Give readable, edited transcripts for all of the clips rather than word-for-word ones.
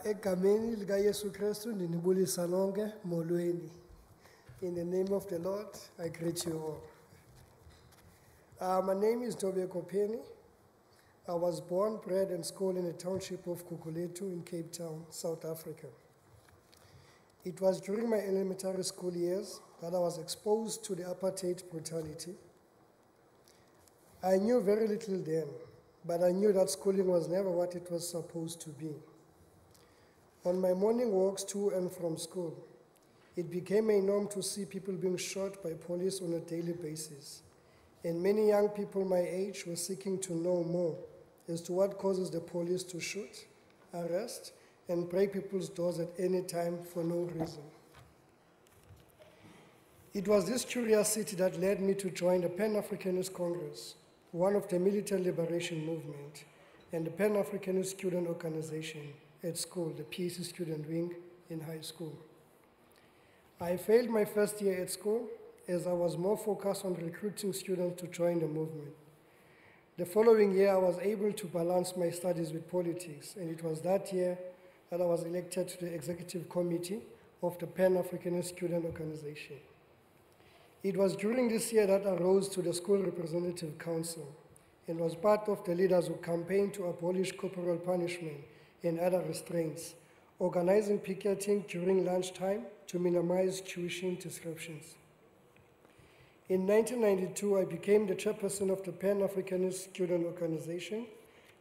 Egameni lika Yesu Kristu ndinibulisa lonke molweni. In the name of the Lord, I greet you all. My name is Ntobeko Peni. I was born, bred, and schooled in the township of Kukuletu in Cape Town, South Africa. It was during my elementary school years that I was exposed to the apartheid brutality. I knew very little then, but I knew that schooling was never what it was supposed to be. On my morning walks to and from school, it became a norm to see people being shot by police on a daily basis. And many young people my age were seeking to know more as to what causes the police to shoot, arrest, and break people's doors at any time for no reason. It was this curiosity that led me to join the Pan-Africanist Congress, one of the militant liberation movement, and the Pan-Africanist Student Organization at school, the PAC student wing in high school. I failed my first year at school as I was more focused on recruiting students to join the movement. The following year, I was able to balance my studies with politics, and it was that year that I was elected to the executive committee of the Pan-Africanist Student Organization. It was during this year that I rose to the school representative council and was part of the leaders who campaigned to abolish corporal punishment and other restraints, organizing picketing during lunchtime to minimize tuition disruptions. In 1992, I became the chairperson of the Pan-Africanist Student Organization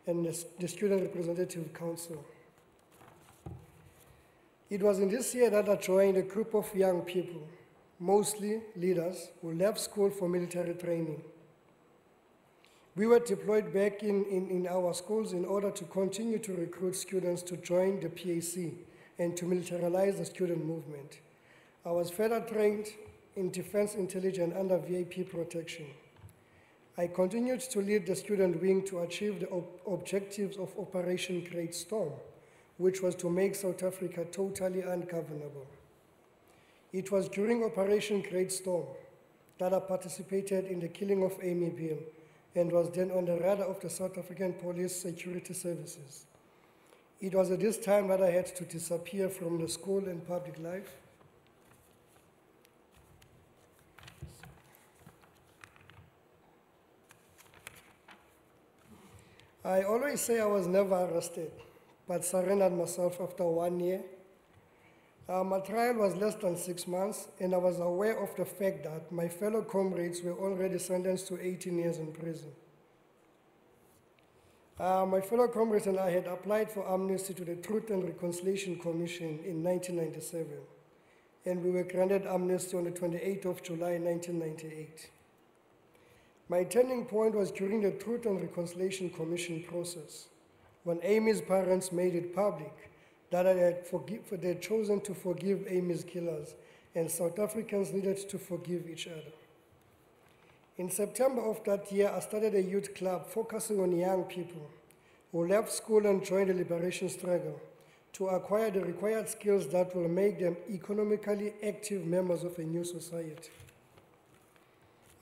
and the Student Representative Council. It was in this year that I joined a group of young people, mostly leaders, who left school for military training. We were deployed back in our schools in order to continue to recruit students to join the PAC and to militarize the student movement. I was further trained in defense intelligence under VIP protection. I continued to lead the student wing to achieve the objectives of Operation Great Storm, which was to make South Africa totally ungovernable. It was during Operation Great Storm that I participated in the killing of Amy Beale and was then on the radar of the South African Police Security Services. It was at this time that I had to disappear from the school and public life. I always say I was never arrested, but surrendered myself after 1 year. My trial was less than 6 months, and I was aware of the fact that my fellow comrades were already sentenced to 18 years in prison. My fellow comrades and I had applied for amnesty to the Truth and Reconciliation Commission in 1997, and we were granted amnesty on the 28th of July 1998. My turning point was during the Truth and Reconciliation Commission process, when Amy's parents made it public that they had chosen to forgive Amy's killers, and South Africans needed to forgive each other. In September of that year, I started a youth club focusing on young people who left school and joined the liberation struggle to acquire the required skills that will make them economically active members of a new society.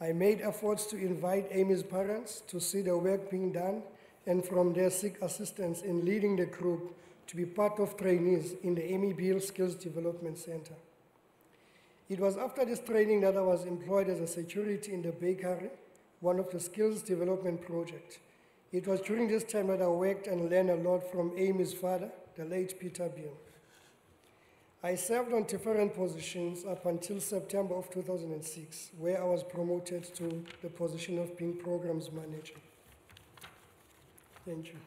I made efforts to invite Amy's parents to see the work being done and from there seek assistance in leading the group to be part of trainees in the Amy Beale Skills Development Center. It was after this training that I was employed as a security in the bakery, one of the skills development projects. It was during this time that I worked and learned a lot from Amy's father, the late Peter Beale. I served on different positions up until September of 2006, where I was promoted to the position of being programs manager. Thank you.